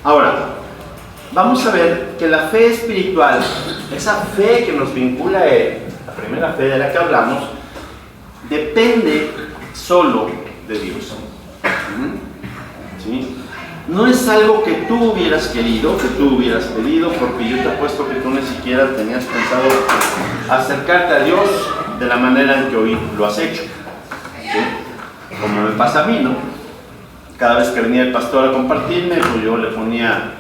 Ahora, vamos a ver que la fe espiritual, esa fe que nos vincula a Él, la primera fe de la que hablamos, depende solo de Dios. ¿Sí? No es algo que tú hubieras querido, que tú hubieras pedido, porque yo te apuesto que tú ni siquiera tenías pensado acercarte a Dios de la manera en que hoy lo has hecho. ¿Sí? Como me pasa a mí, ¿no? Cada vez que venía el pastor a compartirme, pues yo le ponía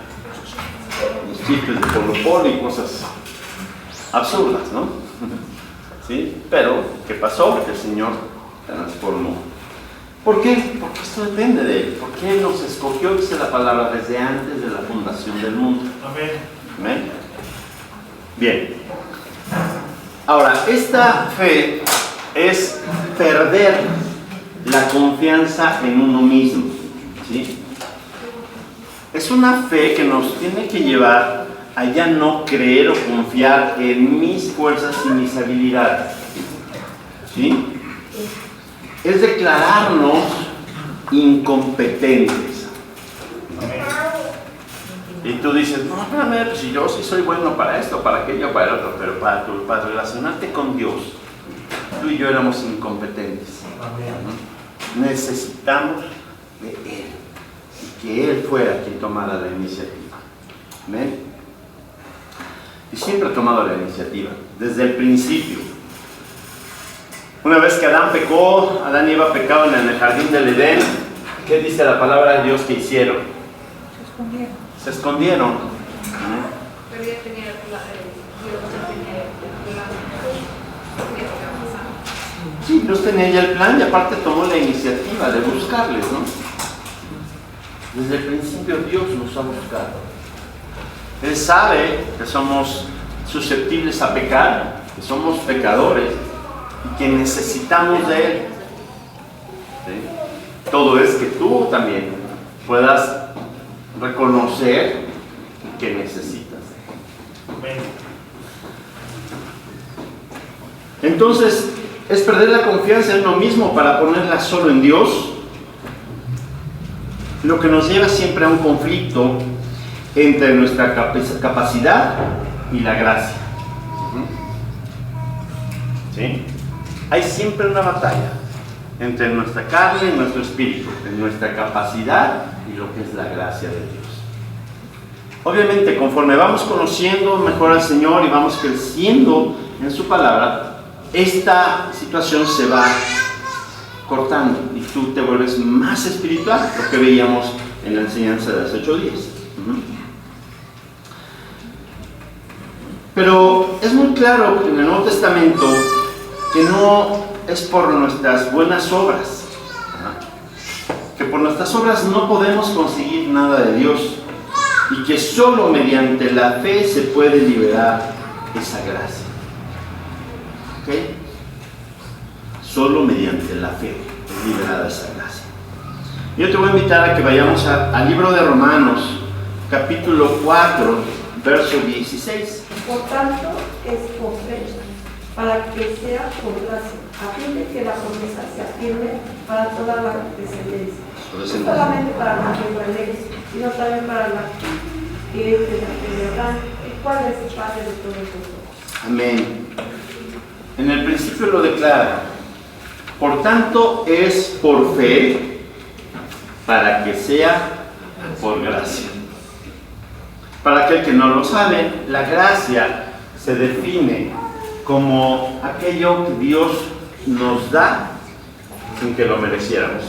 los chistes de Polo Polo y cosas absurdas, ¿no? ¿Sí? Pero, ¿qué pasó? Que el Señor transformó. ¿Por qué? Porque esto depende de Él. Porque Él nos escogió, dice la palabra, desde antes de la fundación del mundo. Amén. ¿Amén? Bien. Ahora, esta fe es perder la confianza en uno mismo. ¿Sí? Es una fe que nos tiene que llevar a ya no creer o confiar en mis fuerzas y mis habilidades. ¿Sí? Es declararnos incompetentes. Y tú dices, no, espérame, pues si yo sí soy bueno para esto, para aquello, para el otro, pero para relacionarte con Dios, tú y yo éramos incompetentes. Necesitamos de Él, y que Él fuera quien tomara la iniciativa. ¿Ven? Y siempre ha tomado la iniciativa, desde el principio. Una vez que Adán pecó, Adán y Eva pecaron en el jardín del Edén, ¿qué dice la palabra de Dios que hicieron? Se escondieron. Pero ya tenía el plan, Dios ya tenía el plan. Sí, Dios tenía ya el plan y aparte tomó la iniciativa de buscarles, ¿no? Desde el principio Dios nos ha buscado. Él sabe que somos susceptibles a pecar, que somos pecadores, y que necesitamos de Él. ¿Sí? Todo es que tú también puedas reconocer que necesitas de Él. Entonces, es perder la confianza en uno mismo para ponerla solo en Dios, lo que nos lleva siempre a un conflicto entre nuestra capacidad y la gracia. ¿Sí? Hay siempre una batalla entre nuestra carne y nuestro espíritu, en nuestra capacidad y lo que es la gracia de Dios. Obviamente, conforme vamos conociendo mejor al Señor y vamos creciendo en su palabra, esta situación se va cortando y tú te vuelves más espiritual, lo que veíamos en la enseñanza de las 8 días. Pero es muy claro en el Nuevo Testamento que no es por nuestras buenas obras, que por nuestras obras no podemos conseguir nada de Dios y que solo mediante la fe se puede liberar esa gracia. ¿Ok? Solo mediante la fe es liberada esa gracia. Yo te voy a invitar a que vayamos al libro de Romanos, capítulo 4, verso 16. Por tanto, es por fe, para que sea por gracia, a fin de que la promesa sea firme para toda la descendencia. No solamente para la que lo elige, sino también para la que es de la que de Abraham, el cual es el Padre de todos nosotros. Amén. En el principio lo declara. Por tanto, es por fe, para que sea por gracia. Para aquel que no lo sabe, la gracia se define como aquello que Dios nos da sin que lo mereciéramos.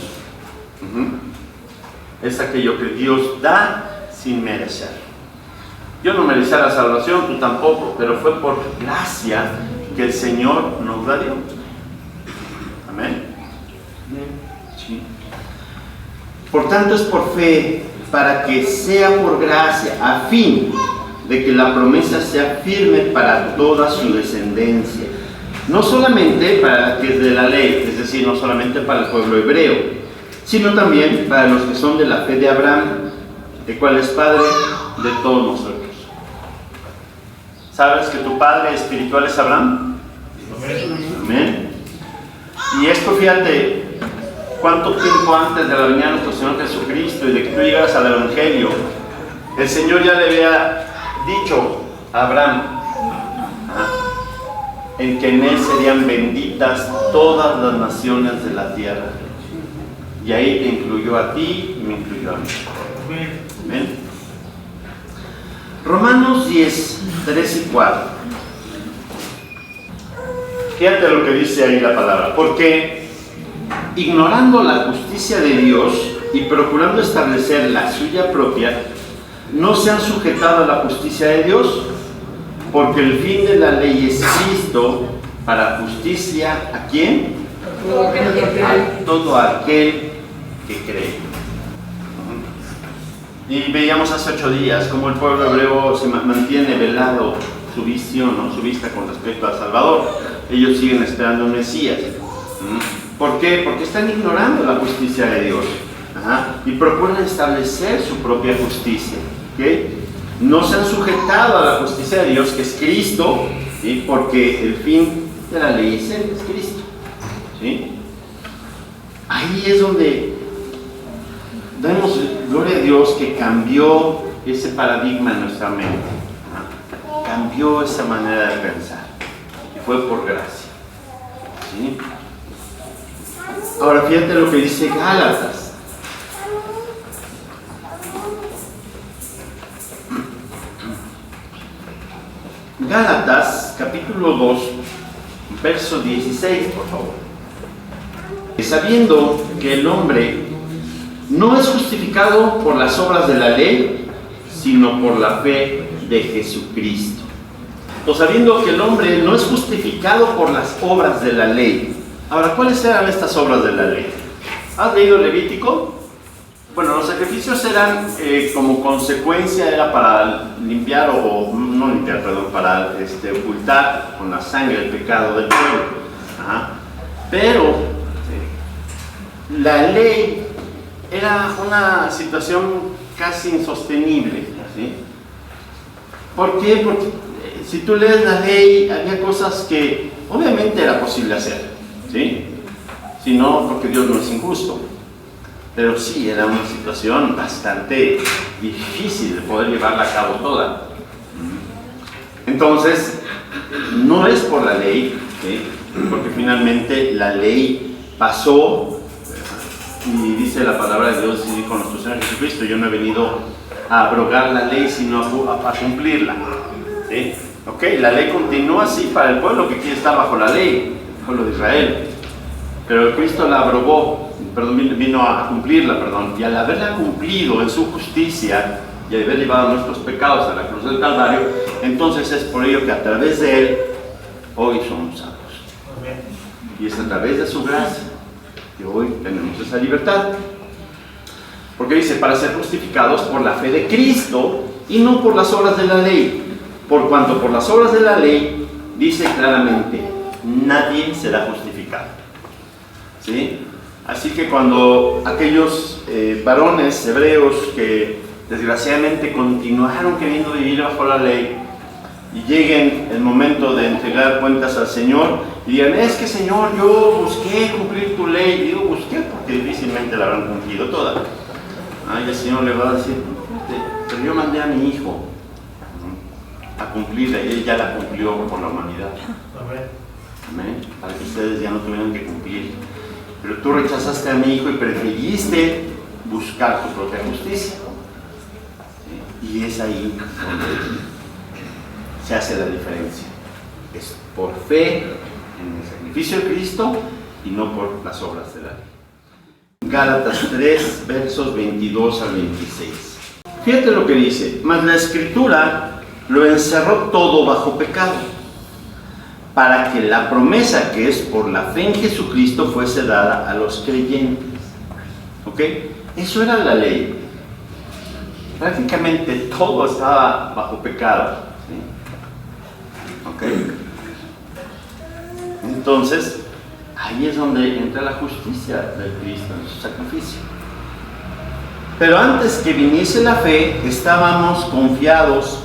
Es aquello que Dios da sin merecer. Yo no merecía la salvación, tú tampoco, pero fue por gracia que el Señor nos la dio. Amén. Sí. Por tanto, es por fe, para que sea por gracia, a fin de que la promesa sea firme para toda su descendencia. No solamente para que es de la ley, es decir, no solamente para el pueblo hebreo, sino también para los que son de la fe de Abraham, el cual es Padre de todos nosotros. ¿Sabes que tu Padre espiritual es Abraham? Amén. Y esto, fíjate, cuánto tiempo antes de la venida de nuestro Señor Jesucristo y de que tú llegaras al Evangelio, El Señor ya le había dicho a Abraham en que en él serían benditas todas las naciones de la tierra. Y ahí te incluyó a ti y me incluyó a mí. ¿Ven? Romanos 10, 3 y 4. Fíjate lo que dice ahí la palabra. Porque ignorando la justicia de Dios y procurando establecer la suya propia, no se han sujetado a la justicia de Dios, porque el fin de la ley es Cristo para justicia ¿a quién? A todo aquel que cree. Y veíamos hace 8 días cómo el pueblo hebreo se mantiene velado su visión, ¿no? Su vista con respecto al Salvador. Ellos siguen esperando un Mesías. ¿Por qué? Porque están ignorando la justicia de Dios. Y procuran establecer su propia justicia. ¿Okay? No se han sujetado a la justicia de Dios, que es Cristo, ¿sí? Porque el fin de la ley es Él, es Cristo. ¿Sí? Ahí es donde damos gloria a Dios que cambió ese paradigma en nuestra mente. Cambió esa manera de pensar. Y fue por gracia. ¿Sí? Ahora fíjate lo que dice Gálatas. Gálatas, capítulo 2, verso 16, por favor. Sabiendo que el hombre no es justificado por las obras de la ley, sino por la fe de Jesucristo. O sabiendo que el hombre no es justificado por las obras de la ley. Ahora, ¿cuáles eran estas obras de la ley? ¿Has leído Levítico? Bueno, los sacrificios eran como consecuencia, era para limpiar no limpiar, perdón, para ocultar con la sangre el pecado del pueblo. Pero la ley era una situación casi insostenible. ¿Sí? ¿Por qué? Porque si tú lees la ley, había cosas que obviamente era posible hacer, ¿sí? Si no, porque Dios no es injusto. Pero sí, era una situación bastante difícil de poder llevarla a cabo toda. Entonces, no es por la ley, ¿sí? Porque finalmente la ley pasó, y dice la palabra de Dios, y dijo nuestro Señor Jesucristo: yo no he venido a abrogar la ley, sino a cumplirla. ¿Sí? Okay, la ley continúa así para el pueblo que quiere estar bajo la ley, el pueblo de Israel. Pero Cristo la abrogó, vino a cumplirla, y al haberla cumplido en su justicia y al haber llevado nuestros pecados a la cruz del Calvario, entonces es por ello que a través de Él hoy somos salvos. Y es a través de su gracia que hoy tenemos esa libertad. Porque dice, para ser justificados por la fe de Cristo y no por las obras de la ley. Por cuanto por las obras de la ley, dice claramente, nadie será justificado. ¿Sí? Así que cuando aquellos varones hebreos que desgraciadamente continuaron queriendo vivir bajo la ley y lleguen el momento de entregar cuentas al Señor y digan, es que Señor, yo busqué cumplir tu ley. Y digo busqué porque difícilmente la habrán cumplido toda. Y el Señor le va a decir, pero yo mandé a mi hijo a cumplirla y Él ya la cumplió por la humanidad. Amén. Para que ustedes ya no tuvieran que cumplir. Pero tú rechazaste a mi hijo y preferiste buscar tu propia justicia. ¿Sí? Y es ahí donde se hace la diferencia. Es por fe en el sacrificio de Cristo y no por las obras de la ley. Gálatas 3, versos 22 al 26. Fíjate lo que dice. Mas la Escritura lo encerró todo bajo pecado, para que la promesa que es por la fe en Jesucristo fuese dada a los creyentes. ¿Ok? Eso era la ley. Prácticamente todo estaba bajo pecado. ¿Sí? ¿Ok? Entonces, ahí es donde entra la justicia de Cristo en su sacrificio. Pero antes que viniese la fe, estábamos confinados,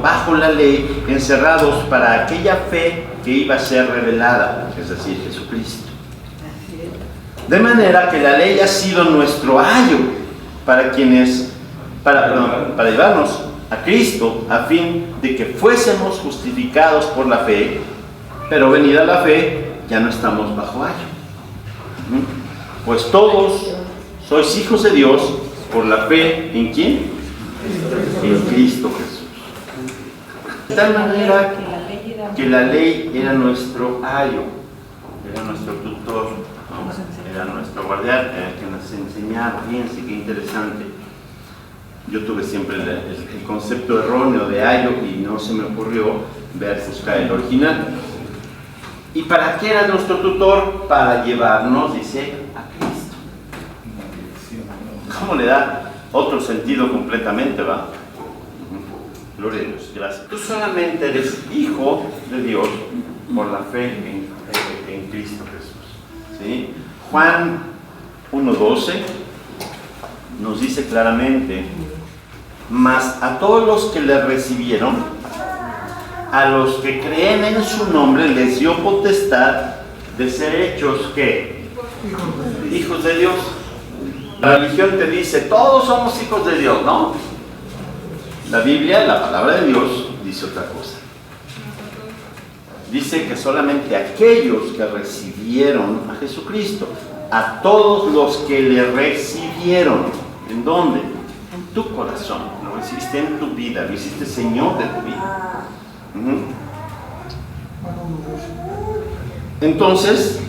bajo la ley, encerrados para aquella fe que iba a ser revelada, es decir, Jesucristo. De manera que la ley ha sido nuestro ayo para quienes para llevarnos a Cristo, a fin de que fuésemos justificados por la fe, pero venida la fe, ya no estamos bajo ayo. Pues todos sois hijos de Dios por la fe, ¿en quién? En Cristo Jesús. De tal manera que la ley era nuestro ayo, era nuestro tutor, ¿no? Era nuestro guardián, era el que nos enseñaba. Fíjense qué interesante. Yo tuve siempre el concepto erróneo de ayo y no se me ocurrió buscar el original. ¿Y para qué era nuestro tutor? Para llevarnos, dice, a Cristo. ¿Cómo le da otro sentido completamente, va? Gloria a Dios, gracias. Tú solamente eres hijo de Dios por la fe en Cristo Jesús. ¿Sí? Juan 1:12 nos dice claramente: mas a todos los que le recibieron, a los que creen en su nombre, les dio potestad de ser hechos, ¿qué? Hijos de Dios. La religión te dice, todos somos hijos de Dios, ¿no? La Biblia, la palabra de Dios, dice otra cosa. Dice que solamente aquellos que recibieron a Jesucristo, a todos los que le recibieron, ¿en dónde? En tu corazón, lo recibiste en tu vida, lo hiciste Señor de tu vida. Entonces,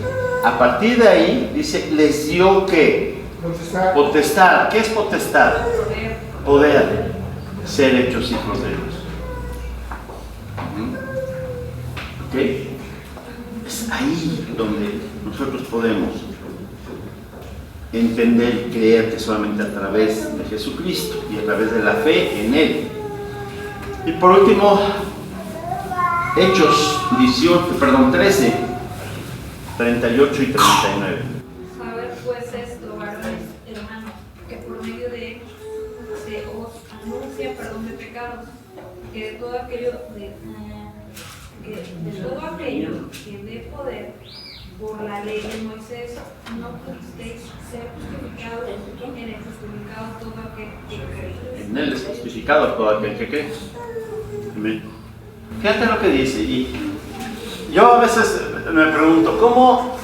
a partir de ahí, dice, les dio ¿qué? Potestad. ¿Qué es potestad? Poder. Ser hechos hijos de Dios. ¿Ok? Es ahí donde nosotros podemos entender y creer que solamente a través de Jesucristo y a través de la fe en Él. Y por último, Hechos 13, 38 y 39. Saber pues esto, varones hermanos, que por medio de él se os anuncia perdón de pecados, que de todo aquello que de poder por la ley de Moisés no pudisteis ser justificados, en el justificado todo aquel que cree. En Él es justificado todo aquel que cree. Amén. Fíjate lo que dice, y yo a veces me pregunto, ¿cómo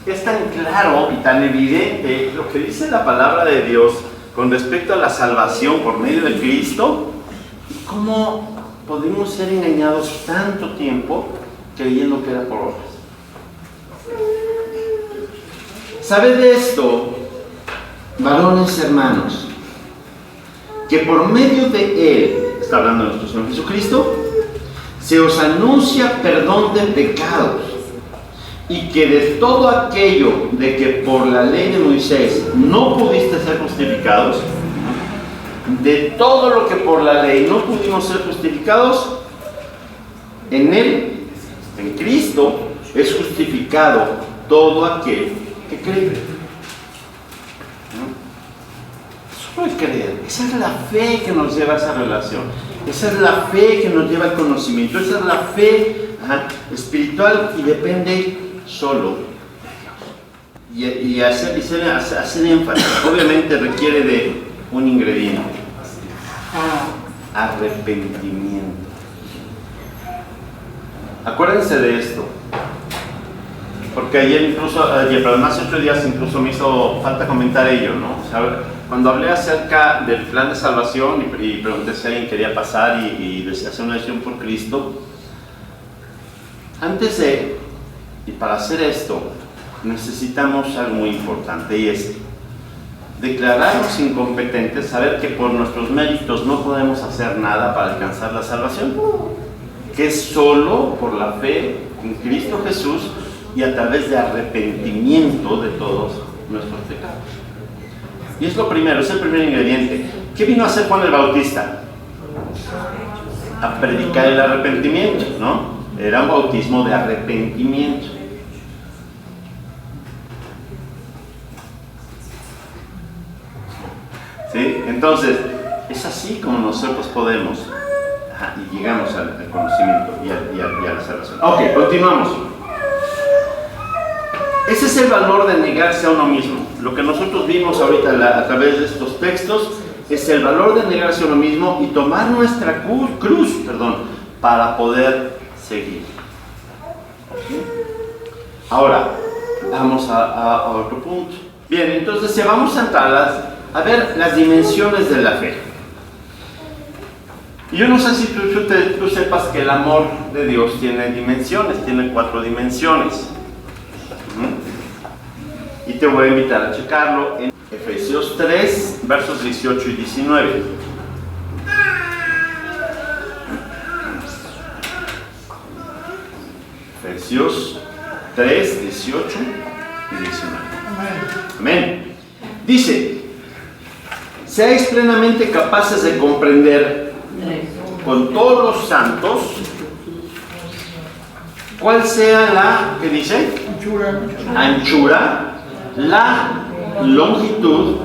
es tan claro y tan evidente lo que dice la palabra de Dios con respecto a la salvación por medio de Cristo? ¿Cómo podemos ser engañados tanto tiempo creyendo que era por obras? ¿Sabed de esto, varones hermanos, que por medio de Él, está hablando de nuestro Señor Jesucristo, se os anuncia perdón de pecados, y que de todo aquello de que por la ley de Moisés no pudiste ser justificados, de todo lo que por la ley no pudimos ser justificados, en Él, en Cristo, es justificado todo aquel que cree. Solo el creer, esa es la fe que nos lleva a esa relación, esa es la fe que nos lleva al conocimiento, esa es la fe espiritual, y depende solo de Dios. Y hacer énfasis, obviamente requiere de un ingrediente: arrepentimiento. Acuérdense de esto, porque ayer, perdón, hace 8 días incluso me hizo falta comentar ello, ¿no? O sea, cuando hablé acerca del plan de salvación y pregunté si alguien quería pasar y hacer una decisión por Cristo, antes de, y para hacer esto, necesitamos algo muy importante, y es declararnos incompetentes, saber que por nuestros méritos no podemos hacer nada para alcanzar la salvación, que es solo por la fe en Cristo Jesús y a través de arrepentimiento de todos nuestros pecados. Y es lo primero, es el primer ingrediente. ¿Qué vino a hacer Juan el Bautista? A predicar el arrepentimiento, ¿no? Era un bautismo de arrepentimiento. ¿Sí? Entonces, es así como nosotros podemos y llegamos al conocimiento y a la salvación. Ok, continuamos. Ese es el valor de negarse a uno mismo. Lo que nosotros vimos ahorita a través de estos textos es el valor de negarse a uno mismo y tomar nuestra cruz, para poder seguir. Ahora, vamos a otro punto. Bien, entonces ya vamos a entrar a ver las dimensiones de la fe. Y yo no sé si tú sepas que el amor de Dios tiene dimensiones, tiene 4 dimensiones. Y te voy a invitar a checarlo en Efesios 3, versos 18 y 19. Efesios 3, 18 y 19. Amén. Dice: seáis plenamente capaces de comprender con todos los santos cuál sea la, ¿qué dice? Anchura, la longitud,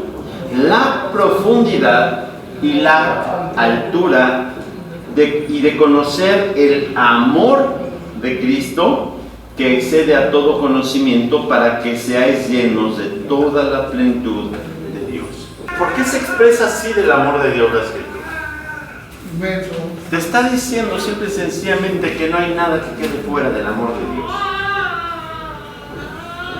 la profundidad y la altura y de conocer el amor de Cristo que excede a todo conocimiento, para que seáis llenos de toda la plenitud de Dios. ¿Por qué se expresa así del amor de Dios la Escritura? Te está diciendo simple y sencillamente que no hay nada que quede fuera del amor de Dios.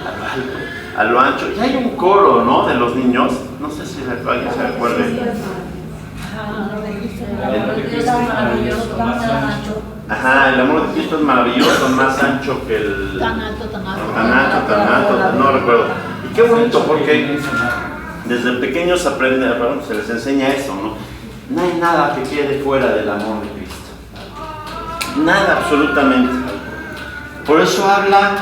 A lo alto, a lo ancho. Y hay un coro, ¿no?, de los niños. No sé si alguien se acuerda. Ajá, el amor de Cristo es maravilloso, más ancho que el... Tan alto, no recuerdo. Y qué bonito, porque desde pequeños aprenden, bueno, se les enseña eso, ¿no? No hay nada que quede fuera del amor de Cristo. Nada, absolutamente. Por eso habla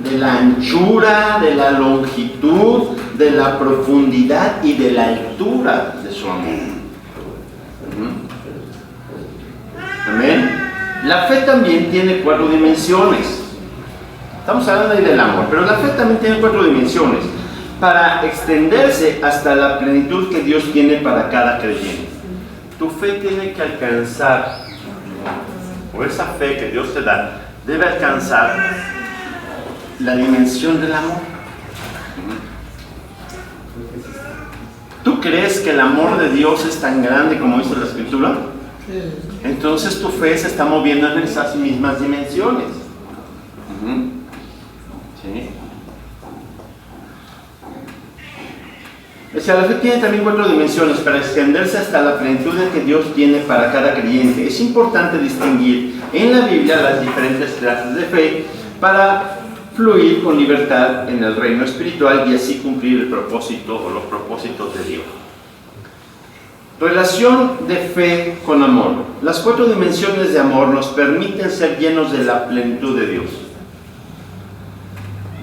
de la anchura, de la longitud, de la profundidad y de la altura de su amor. Amén. La fe también tiene 4 dimensiones. Estamos hablando ahí del amor, pero la fe también tiene 4 dimensiones para extenderse hasta la plenitud que Dios tiene para cada creyente. Tu fe tiene que alcanzar, o esa fe que Dios te da, debe alcanzar la dimensión del amor. ¿Tú crees que el amor de Dios es tan grande como dice la Escritura? Entonces tu fe se está moviendo en esas mismas dimensiones. ¿Sí? O sea, la fe tiene también 4 dimensiones para extenderse hasta la plenitud que Dios tiene para cada creyente. Es importante distinguir en la Biblia las diferentes clases de fe para fluir con libertad en el reino espiritual y así cumplir el propósito o los propósitos de Dios. Relación de fe con amor. Las 4 dimensiones de amor nos permiten ser llenos de la plenitud de Dios.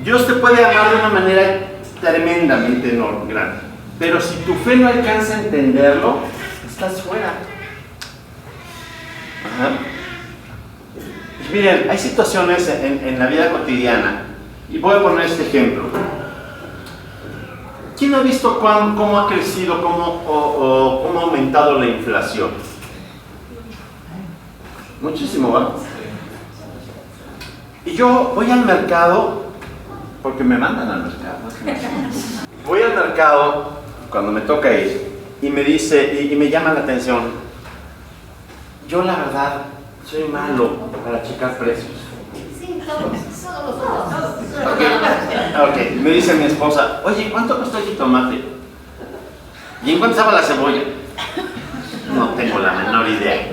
Dios te puede amar de una manera tremendamente enorme, grande, pero si tu fe no alcanza a entenderlo, estás fuera. Miren, hay situaciones en la vida cotidiana, y voy a poner este ejemplo. ¿Quién ha visto cómo ha crecido, cómo ha aumentado la inflación? Muchísimo, ¿verdad? Y yo voy al mercado, porque me mandan al mercado. Voy al mercado cuando me toca ir, y me dice, y me llama la atención. Yo la verdad soy malo para checar precios. Sí, todos. Ok, me dice mi esposa, oye, ¿cuánto costó el tomate? ¿Y en cuánto estaba la cebolla? No tengo la menor idea.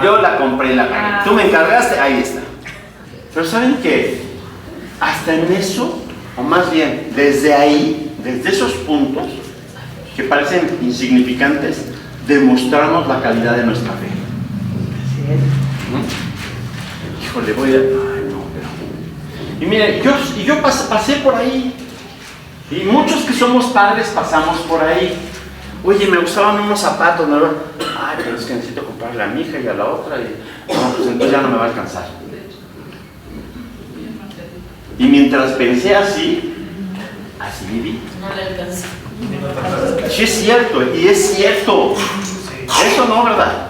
Yo la compré, la pagué. Tú me encargaste, ahí está. Pero ¿saben qué? Hasta en eso, o más bien, desde ahí, desde esos puntos, que parecen insignificantes, demostramos la calidad de nuestra fe. Híjole, voy a... Y mire, yo pasé por ahí, y muchos que somos padres pasamos por ahí. Oye, me gustaban unos zapatos, ¿no? Ay, pero es que necesito comprarle a mi hija y a la otra, y no, pues entonces ya no me va a alcanzar. Y mientras pensé así viví. No le alcanza. Sí es cierto, y es cierto. Eso no, ¿verdad?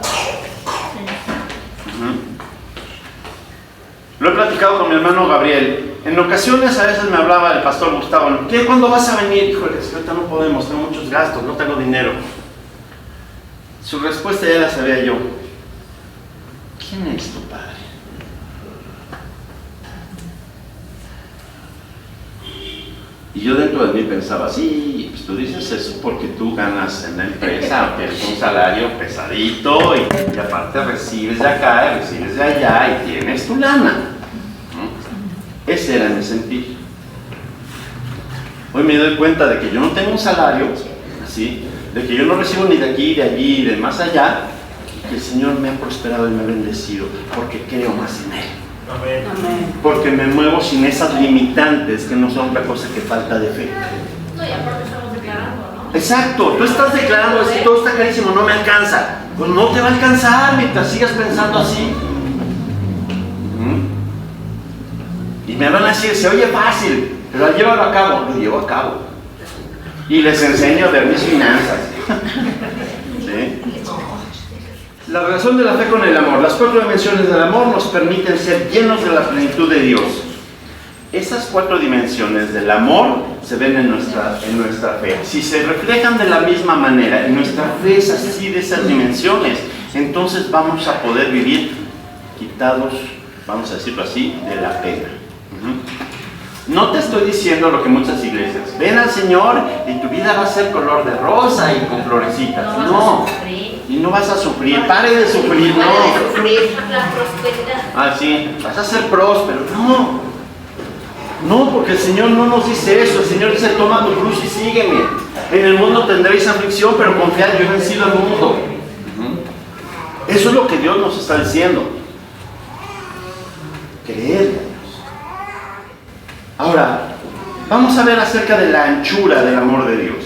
Lo he platicado con mi hermano Gabriel. En ocasiones a veces me hablaba el pastor Gustavo. ¿Qué? ¿Cuándo vas a venir? Híjole, es que ahorita no podemos, tengo muchos gastos, no tengo dinero. Su respuesta ya la sabía yo. ¿Quién es tu padre? Y yo dentro de mí pensaba, sí, pues tú dices eso porque tú ganas en la empresa, tienes un salario pesadito y aparte recibes de acá y recibes de allá y tienes tu lana. ¿no? Ese era mi sentir. Hoy me doy cuenta de que yo no tengo un salario, así, de que yo no recibo ni de aquí, de allí, de más allá, y que el Señor me ha prosperado y me ha bendecido porque creo más en Él. Amén. Porque me muevo sin esas limitantes que no son otra cosa que falta de fe. No, y aparte estamos declarando, ¿no? Exacto, tú estás declarando que todo está carísimo, no me alcanza. Pues no te va a alcanzar mientras sigas pensando así. Y me van a decir, se oye fácil, pero al llevarlo a cabo, lo llevo a cabo. Y les enseño a ver mis finanzas. ¿Sí? La relación de la fe con el amor. Las 4 dimensiones del amor nos permiten ser llenos de la plenitud de Dios. Esas 4 dimensiones del amor se ven en nuestra fe. Si se reflejan de la misma manera, en nuestra fe es así de esas dimensiones, entonces vamos a poder vivir quitados, vamos a decirlo así, de la pena. No te estoy diciendo lo que muchas iglesias. Ven al Señor y tu vida va a ser color de rosa y con florecitas. No. Y no vas a sufrir. Pare de sufrir, no. Pare de sufrir la prosperidad. Ah, sí. Vas a ser próspero. No. No, porque el Señor no nos dice eso. El Señor dice, toma tu cruz y sígueme. En el mundo tendréis aflicción, pero confiad, yo he vencido al mundo. Eso es lo que Dios nos está diciendo. Creer. Ahora, vamos a ver acerca de la anchura del amor de Dios.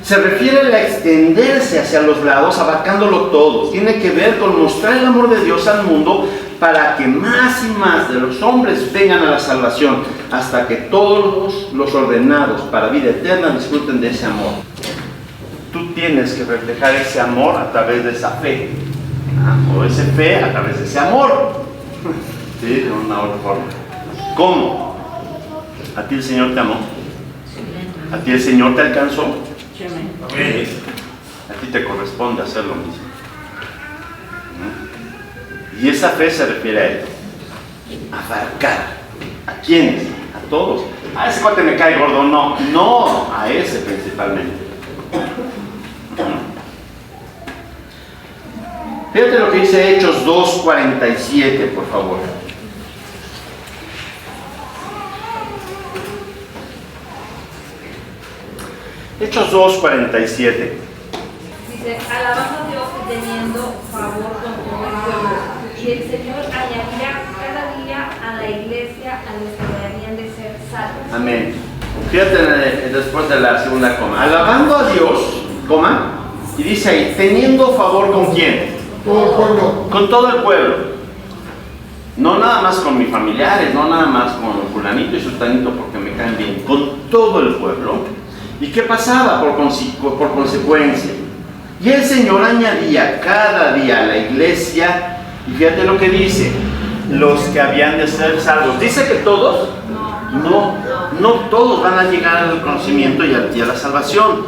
Se refiere a extenderse hacia los lados, abarcándolo todo. Tiene que ver con mostrar el amor de Dios al mundo para que más y más de los hombres vengan a la salvación, hasta que todos los ordenados para vida eterna disfruten de ese amor. Tú tienes que reflejar ese amor a través de esa fe, o esa fe a través de ese amor. ¿Sí? De una u otra forma. ¿Cómo? ¿A ti el Señor te amó? ¿A ti el Señor te alcanzó? Amén. A ti te corresponde hacer lo mismo. Y esa fe se refiere a Él. Abarcar. ¿A quiénes? A todos. A ese cuate me cae gordo. No, no, a ese principalmente. Fíjate lo que dice Hechos 2:47, por favor. Hechos 2:47. Dice, alabando a Dios y teniendo favor con todo el pueblo. Y el Señor añadía cada día a la iglesia a los que habían de ser salvos. Amén. Fíjate después de la segunda coma. Alabando a Dios, coma, y dice ahí, teniendo favor ¿con quién? Con todo el pueblo. No nada más con mis familiares, no nada más con fulanito y sultanito porque me caen bien. Con todo el pueblo. ¿Y qué pasaba por consecuencia? Y el Señor añadía cada día a la iglesia, y fíjate lo que dice, los que habían de ser salvos. ¿Dice que todos? No todos van a llegar al conocimiento y a la salvación.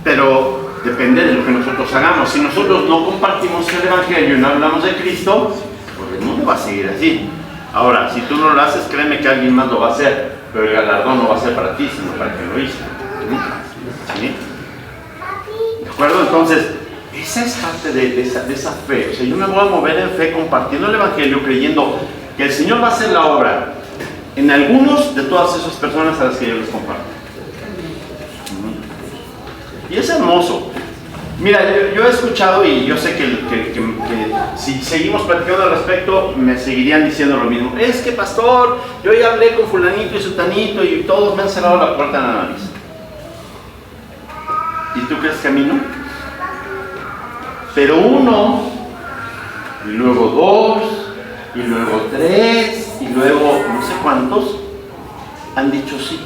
Pero depende de lo que nosotros hagamos. Si nosotros no compartimos el Evangelio y no hablamos de Cristo, pues el mundo va a seguir así. Ahora, si tú no lo haces, créeme que alguien más lo va a hacer. Pero el galardón no va a ser para ti, sino para quien lo hizo. ¿Sí? ¿De acuerdo? Entonces, esa es parte de esa fe. O sea, yo me voy a mover en fe compartiendo el Evangelio, creyendo que el Señor va a hacer la obra en algunos de todas esas personas a las que yo les comparto. Y es hermoso. Mira, yo he escuchado y yo sé que si seguimos platicando al respecto me seguirían diciendo lo mismo. Es que pastor, yo ya hablé con fulanito y sultanito y todos me han cerrado la puerta en la nariz. ¿Y tú crees que a mí no? Pero uno, y luego dos, y luego tres, y luego no sé cuántos han dicho sí.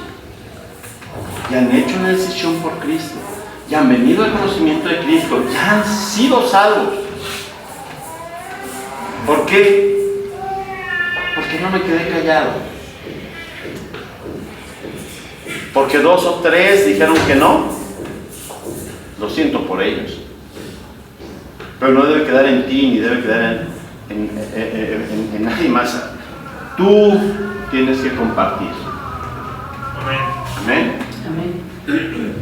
Y han hecho una decisión por Cristo. Y han venido al conocimiento de Cristo, ya han sido salvos. ¿Por qué? Porque no me quedé callado. Porque 2 o 3 dijeron que no. Lo siento por ellos. Pero no debe quedar en ti, ni debe quedar en nadie más. Tú tienes que compartir. Amén. Amén.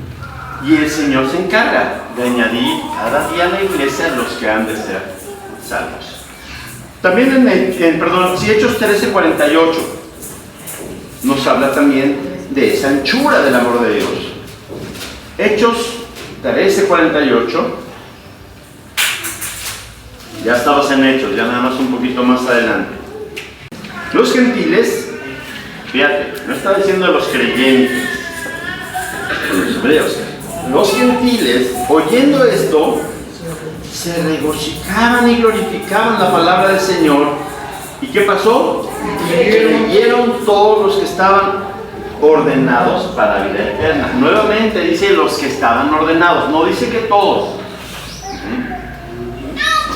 Y el Señor se encarga de añadir cada día a la iglesia los que han de ser salvos. También si Hechos 13:48 nos habla también de esa anchura del amor de Dios. Hechos 13:48. Ya estabas en Hechos, ya nada más un poquito más adelante. Los gentiles, fíjate, no está diciendo los creyentes, los hebreos. Los gentiles, oyendo esto, se regocijaban y glorificaban la palabra del Señor. ¿Y qué pasó? Creyeron todos los que estaban ordenados para la vida eterna. Nuevamente dice los que estaban ordenados, no dice que todos.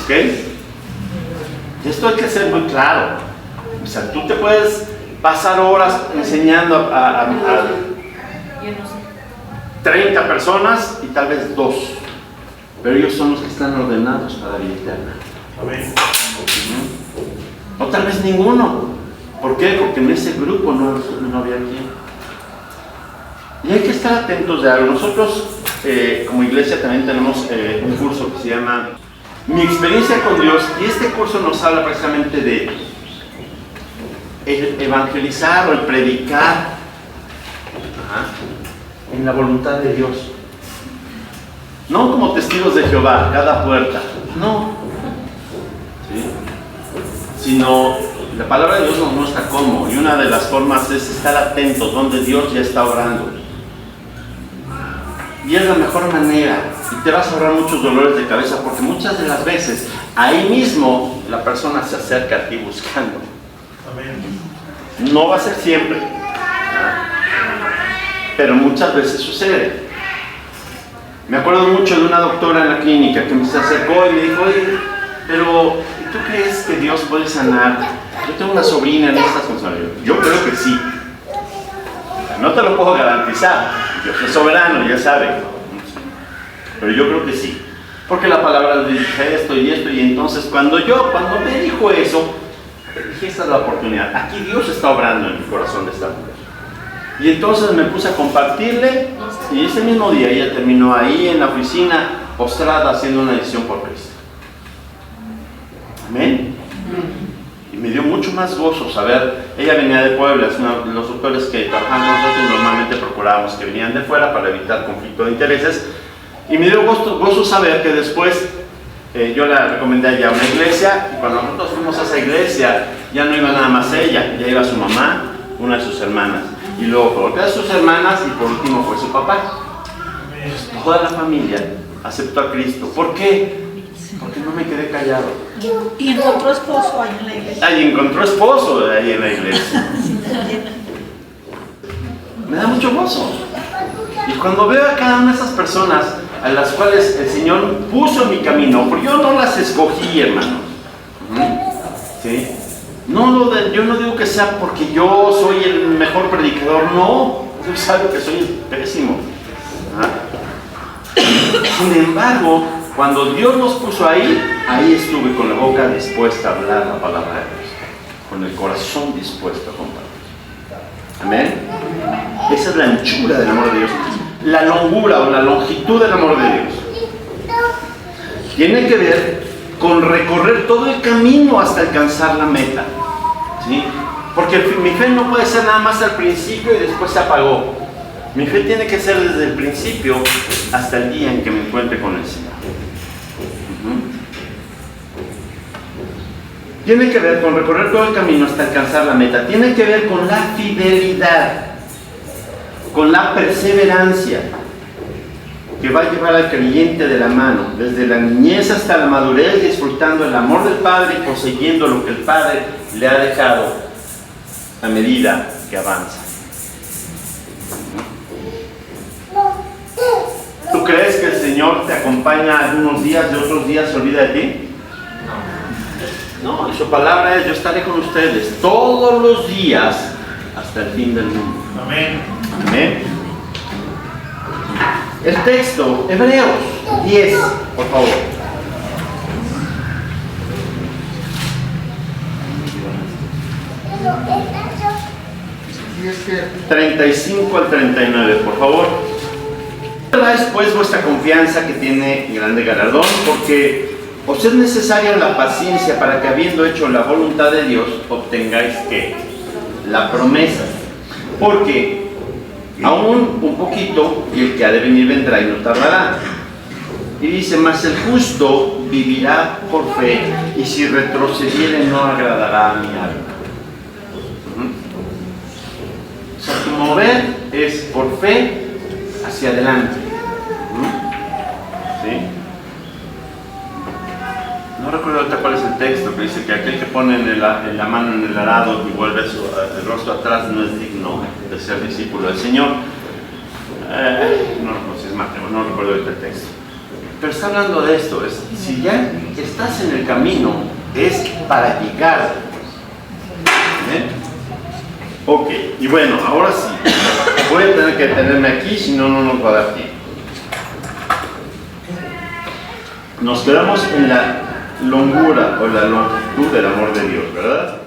¿Ok? Y esto hay que ser muy claro. O sea, tú te puedes pasar horas enseñando a Yo no sé. 30 personas y tal vez 2, pero ellos son los que están ordenados para la vida eterna. Amén. O tal vez ninguno. ¿Por qué? Porque en ese grupo no había quien. Y hay que estar atentos de algo. Nosotros como iglesia también tenemos un curso que se llama Mi experiencia con Dios, y este curso nos habla precisamente de el evangelizar o el predicar en la voluntad de Dios. No como testigos de Jehová, cada puerta, no. ¿Sí? Sino la palabra de Dios nos muestra cómo, y una de las formas es estar atentos donde Dios ya está obrando. Y es la mejor manera, y te vas a ahorrar muchos dolores de cabeza, porque muchas de las veces ahí mismo la persona se acerca a ti buscando. Amén. No va a ser siempre, pero muchas veces sucede. Me acuerdo mucho de una doctora en la clínica que me se acercó y me dijo: oye, pero ¿tú crees que Dios puede sanar? Yo tengo una sobrina en estas condiciones. Yo creo que sí. No te lo puedo garantizar. Dios es soberano, ya sabe. Pero yo creo que sí. Porque la palabra dice esto y esto, y entonces cuando me dijo eso, dije: esta es la oportunidad. Aquí Dios está obrando en el corazón de esta mujer. Y entonces me puse a compartirle, y ese mismo día ella terminó ahí en la oficina, postrada, haciendo una decisión por Cristo. Amén. Y me dio mucho más gozo saber. Ella venía de Puebla, es uno de los doctores que trabajamos nosotros normalmente procurábamos que vinieran de fuera para evitar conflicto de intereses. Y me dio gozo saber que después yo la recomendé allá a una iglesia, y cuando nosotros fuimos a esa iglesia ya no iba nada más ella, ya iba su mamá, una de sus hermanas, y luego por otra de sus hermanas, y por último fue su papá. Toda la familia aceptó a Cristo. ¿Por qué? Porque no me quedé callado. Y encontró esposo ahí en la iglesia. Ahí encontró esposo ahí en la iglesia. Me da mucho gozo. Y cuando veo a cada una de esas personas a las cuales el Señor puso en mi camino, porque yo no las escogí, hermanos. ¿Sí? Yo no digo que sea porque yo soy el mejor predicador, no. Dios sabe que soy pésimo. Sin embargo, cuando Dios nos puso ahí estuve con la boca dispuesta a hablar la palabra de Dios, con el corazón dispuesto a compartir. Amén. Esa es la anchura del amor de Dios, la longura o la longitud del amor de Dios. Tiene que ver con recorrer todo el camino hasta alcanzar la meta, ¿sí? Porque mi fe no puede ser nada más al principio y después se apagó. Mi fe tiene que ser desde el principio hasta el día en que me encuentre con el Señor. Tiene que ver con recorrer todo el camino hasta alcanzar la meta. Tiene que ver con la fidelidad, con la perseverancia que va a llevar al creyente de la mano, desde la niñez hasta la madurez, disfrutando el amor del Padre y poseyendo lo que el Padre le ha dejado a medida que avanza. ¿Tú crees que el Señor te acompaña algunos días y otros días se olvida de ti? No, y su palabra es: yo estaré con ustedes todos los días hasta el fin del mundo. Amén. Amén. El texto, Hebreos 10, por favor. Y es que 35 al 39, por favor. Después vuestra confianza que tiene grande galardón, porque os es necesaria la paciencia para que habiendo hecho la voluntad de Dios, obtengáis ¿qué? La promesa. Porque aún un poquito, y el que ha de venir vendrá y no tardará. Y dice, mas el justo vivirá por fe, y si retrocediere no agradará a mi alma. O sea, tu mover es por fe hacia adelante. ¿Sí? No recuerdo ahorita cuál es el texto, que dice que aquel que pone la mano en el arado y vuelve el rostro atrás no es digno de ser discípulo del Señor. No sé, es Mateo, no recuerdo ahorita el texto. Pero está hablando de esto, si ya estás en el camino, es para llegar. Ok, y bueno, ahora sí, voy a tener que detenerme aquí, si no, no nos va a dar tiempo. Nos quedamos en la longura o la longitud del amor de Dios, ¿verdad?